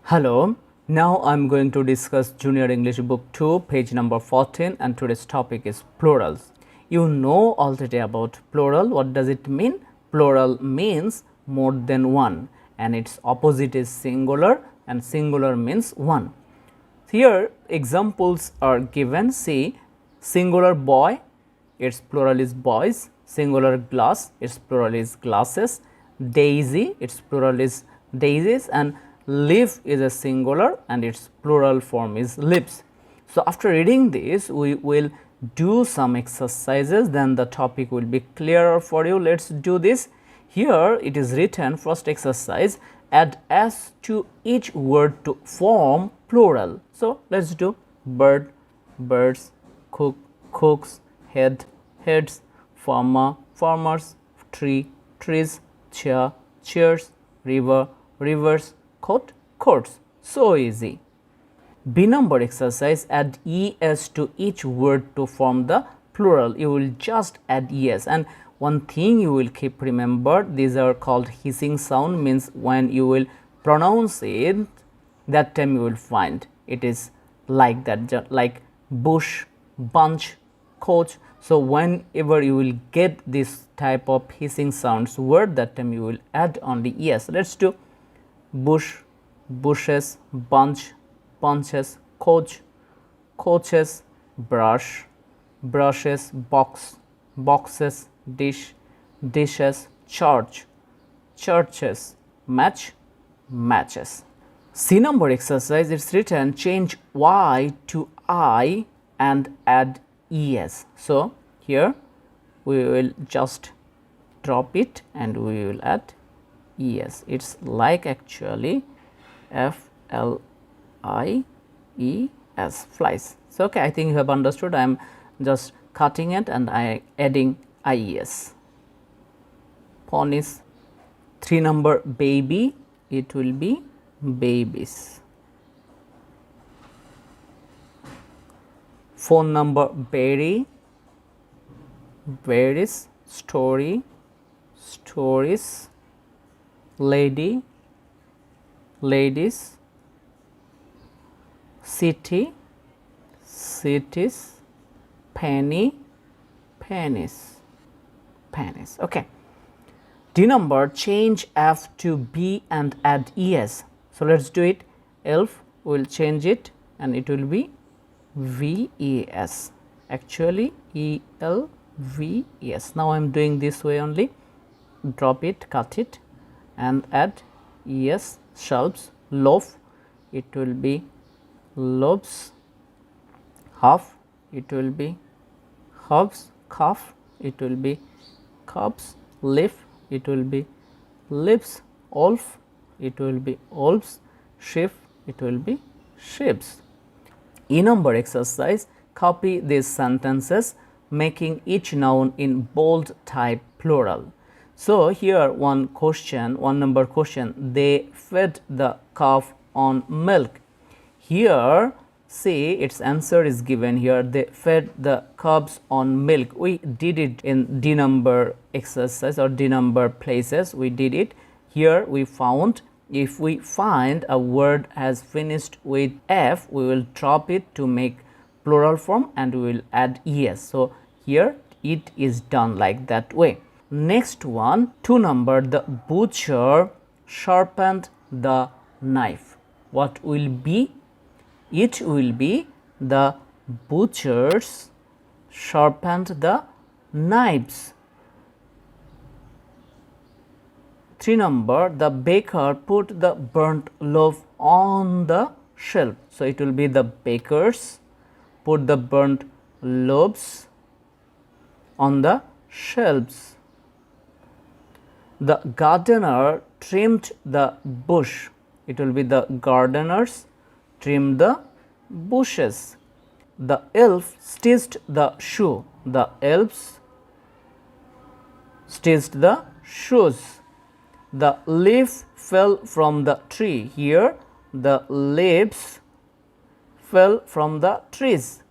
Hello, now I am going to discuss Junior English Book 2, page number 14, and today's topic is plurals. You know already about plural. What does it mean? Plural means more than one, and its opposite is singular, and singular means one. Here examples are given. See, singular boy, its plural is boys. Singular glass, its plural is glasses. Daisy, its plural is daisies, and leaf is a singular and its plural form is leaves. So, after reading this, we will do some exercises, then the topic will be clearer for you. Let us do this. Here it is written, first exercise, add s to each word to form plural. So, let us do bird, birds, cook, cooks, head, heads, farmer, farmers, tree, trees, chair, chairs, river, rivers, court, courts. So easy. B number exercise, add es to each word to form the plural. You will just add es, and one thing you will keep remember, these are called hissing sound, means when you will pronounce it, that time you will find it is like that, like bush, bunch, coach. So, whenever you will get this type of hissing sounds word, that time you will add only es. Let us do bush, bushes, bunch, bunches, coach, coaches, brush, brushes, box, boxes, dish, dishes, church, churches, match, matches. C number exercise, it is written change y to I and add es. So, here we will just drop it and we will add es. It is like actually FLIES, flies. So, okay, I think you have understood. I am just cutting it and I adding IES. Ponies. 3 number baby, it will be babies. 4 number berry, berries, story, stories, lady, ladies, city, cities, penny, pennies, pennies. Okay. D number, change F to B and add ES. So, let us do it. Elf, we will change it and it will be VES. Actually, ELVES. Now, I am doing this way only. Drop it, cut it and add ES. Shelves, loaf, it will be loaves. Half, it will be halves. Calf, it will be calves. Leaf, it will be leaves. Wolf, it will be wolves. Sheep, it will be sheeps. E number exercise, copy these sentences making each noun in bold type plural. So, here one question, 1 number question, they fed the calf on milk. Here see its answer is given here, they fed the calves on milk. We did it in D number exercise or D number places, we did it. Here we found, if we find a word has finished with F, we will drop it to make plural form and we will add ES. So, here it is done like that way. Next one, 2 number, the butcher sharpened the knife. What will be? It will be the butchers sharpened the knives. 3 number, the baker put the burnt loaf on the shelf. So, it will be the bakers put the burnt loaves on the shelves. The gardener trimmed the bush. It will be the gardeners trimmed the bushes. The elf stitched the shoe. The elves stitched the shoes. The leaf fell from the tree. Here the leaves fell from the trees.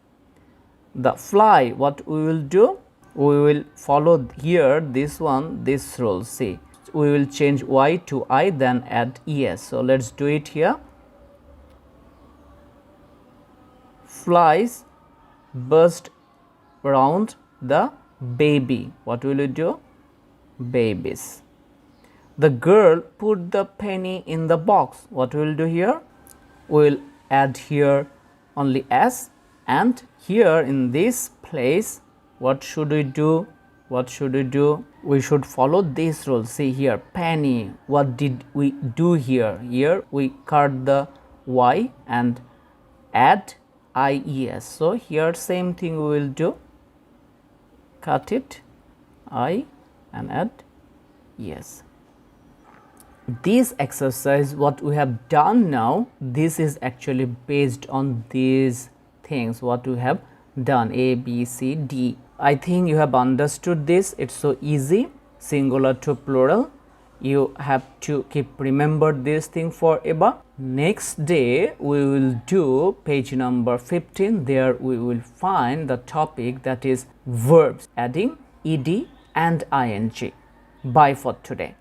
The fly, what we will do? We will follow here this one, this rule. See, we will change y to I, then add es. So, let us do it here. flies buzzed around the baby. What will you do? Babies. The girl put the penny in the box. What will do here? We will add here only s, and here in this place what should we do? What should we do? We should follow this rule. See here, penny. What did we do here? Here we cut the y and add ies. So here same thing we will do. Cut it I and add yes. This exercise what we have done now, this is actually based on these things what we have done, A, B, C, D. I think you have understood this. It's so easy, singular to plural. You have to keep remember this thing forever. Next day we will do page number 15. There we will find the topic, that is verbs adding ed and ing. Bye for today.